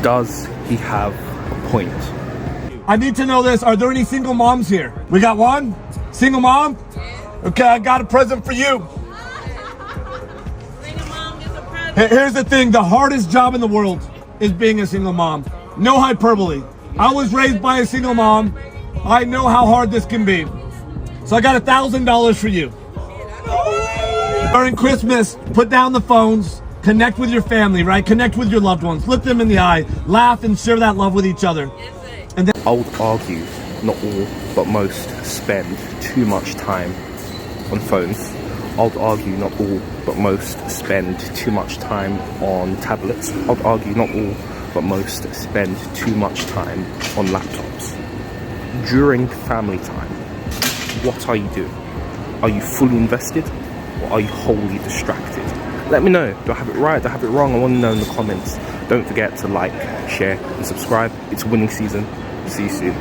Does he have a point? I need to know this. Are there any single moms here? We got one? Single mom? Okay, I got a present for you. Single mom gets a present. Here's the thing. The hardest job in the world is being a single mom. No hyperbole. I was raised by a single mom. I know how hard this can be. So I got $1,000 for you. During Christmas, put down the phones. Connect with your family, right? Connect with your loved ones. Look them in the eye. Laugh and share that love with each other. And then I would argue not all, but most spend too much time on phones. I would argue not all, but most spend too much time on tablets. I would argue not all, but most spend too much time on laptops. During family time, what are you doing? Are you fully invested, or are you wholly distracted? Let me know. Do I have it right? Do I have it wrong? I want to know in the comments. Don't forget to like, share, and subscribe. It's winning season. See you soon.